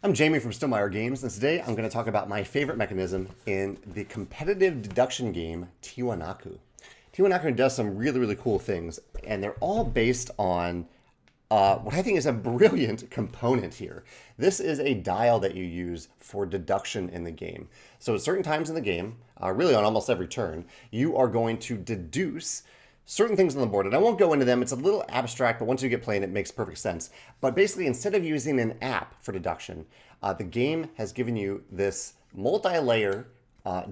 I'm Jamey from Stonemaier Games, and today I'm going to talk about my favorite mechanism in the competitive deduction game, Tiwanaku. Tiwanaku does some really, really cool things, and they're all based on what I think is a brilliant component here. This is a dial that you use for deduction in the game. So at certain times in the game, really on almost every turn, you are going to deduce certain things on the board. And I won't go into them. It's a little abstract, but once you get playing, it makes perfect sense. But basically, instead of using an app for deduction, the game has given you this multi-layer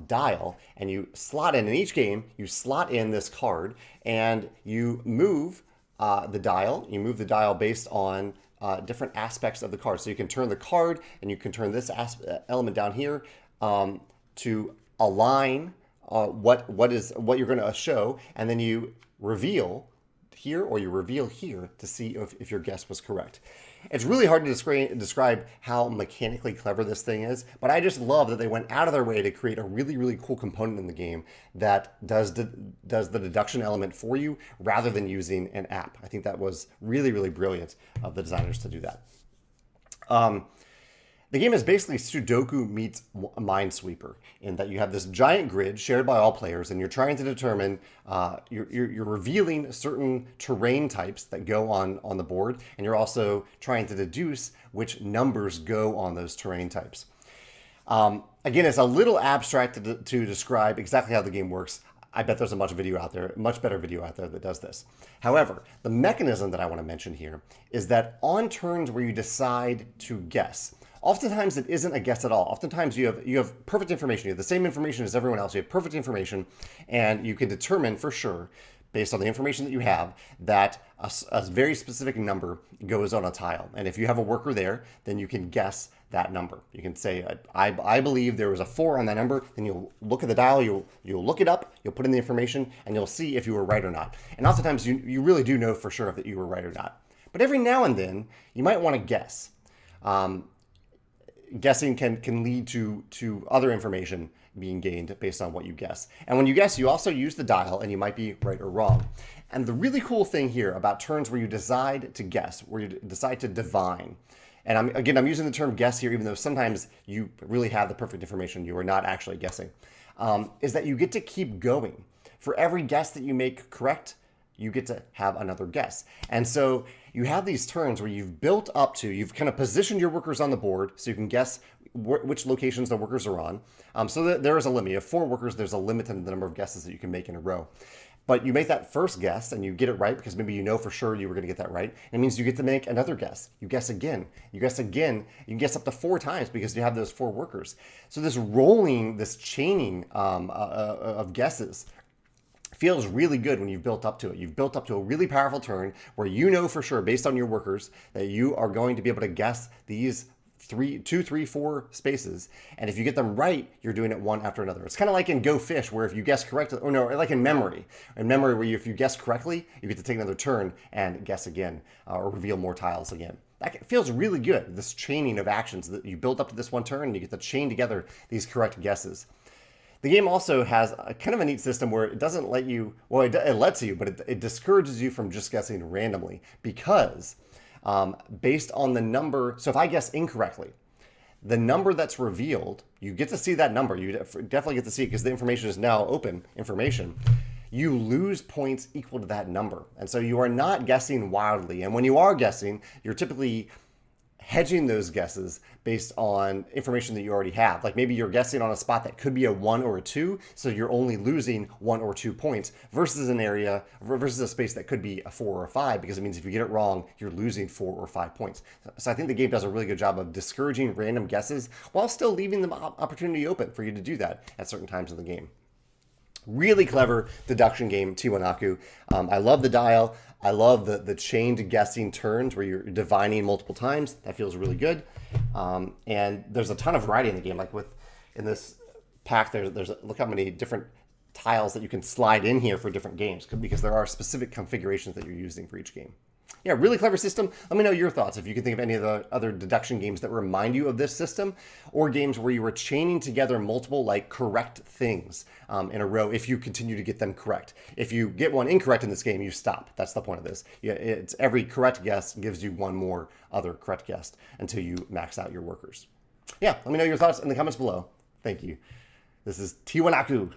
dial, and you slot in each game, you slot in this card, and you move the dial. You move the dial based on different aspects of the card. So you can turn the card, and you can turn this element down here to align what you're going to show, and then you reveal here or you reveal here to see if your guess was correct. It's really hard to describe how mechanically clever this thing is, but I just love that they went out of their way to create a really, really cool component in the game that does the deduction element for you rather than using an app. I think that was really, really brilliant of the designers to do that. The game is basically Sudoku meets Minesweeper in that you have this giant grid shared by all players, and you're trying to determine, you're revealing certain terrain types that go on the board, and you're also trying to deduce which numbers go on those terrain types. Again, it's a little abstract to describe exactly how the game works. I bet there's a much better video out there that does this. However, the mechanism that I want to mention here is that on turns where you decide to guess, oftentimes it isn't a guess at all. Oftentimes you have perfect information. You have the same information as everyone else. You have perfect information, and you can determine for sure, based on the information that you have, that a very specific number goes on a tile. And if you have a worker there, then you can guess that number. You can say, I believe there was a 4 on that number. Then you'll look at the dial, you'll look it up, you'll put in the information, and you'll see if you were right or not. And oftentimes you really do know for sure that you were right or not. But every now and then, you might want to guess. Guessing can lead to other information being gained based on what you guess. And when you guess, you also use the dial, and you might be right or wrong. And the really cool thing here about turns where you decide to guess, where you decide to divine, and I'm using the term guess here, even though sometimes you really have the perfect information, you are not actually guessing, is that you get to keep going. For every guess that you make correct, you get to have another guess. And so you have these turns where you've kind of positioned your workers on the board so you can guess which locations the workers are on. So there is a limit. You have 4 workers, there's a limit to the number of guesses that you can make in a row. But you make that first guess and you get it right because maybe you know for sure you were going to get that right. It means you get to make another guess. You guess again. You guess again. You can guess up to 4 times because you have those 4 workers. So this chaining of guesses feels really good when you've built up to it. You've built up to a really powerful turn where you know for sure, based on your workers, that you are going to be able to guess these 2, 3, 4 spaces. And if you get them right, you're doing it one after another. It's kind of like in Go Fish, where if you guess correctly, or no, like in memory. In memory, where if you guess correctly, you get to take another turn and guess again, or reveal more tiles again. That feels really good, this chaining of actions that you build up to this one turn, and you get to chain together these correct guesses. The game also has a kind of a neat system where it doesn't let you, well, it lets you, but it discourages you from just guessing randomly because based on the number, so if I guess incorrectly, the number that's revealed, you get to see that number. You definitely get to see it because the information is now open information. You lose points equal to that number. And so you are not guessing wildly. And when you are guessing, you're typically hedging those guesses based on information that you already have. Like maybe you're guessing on a spot that could be a 1 or a 2, so you're only losing 1 or 2 points versus a space that could be a 4 or a 5, because it means if you get it wrong, you're losing 4 or 5 points. So I think the game does a really good job of discouraging random guesses while still leaving the opportunity open for you to do that at certain times in the game. Really clever deduction game, Tiwanaku. I love the dial. I love the chained guessing turns where you're divining multiple times. That feels really good. And there's a ton of variety in the game. Like in this pack, look how many different tiles that you can slide in here for different games, because there are specific configurations that you're using for each game. Yeah, really clever system. Let me know your thoughts if you can think of any of the other deduction games that remind you of this system, or games where you were chaining together multiple like correct things in a row if you continue to get them correct. If you get one incorrect in this game, you stop. That's the point of this. Yeah, it's every correct guess gives you one more other correct guess until you max out your workers. Yeah, let me know your thoughts in the comments below. Thank you. This is Tiwanaku.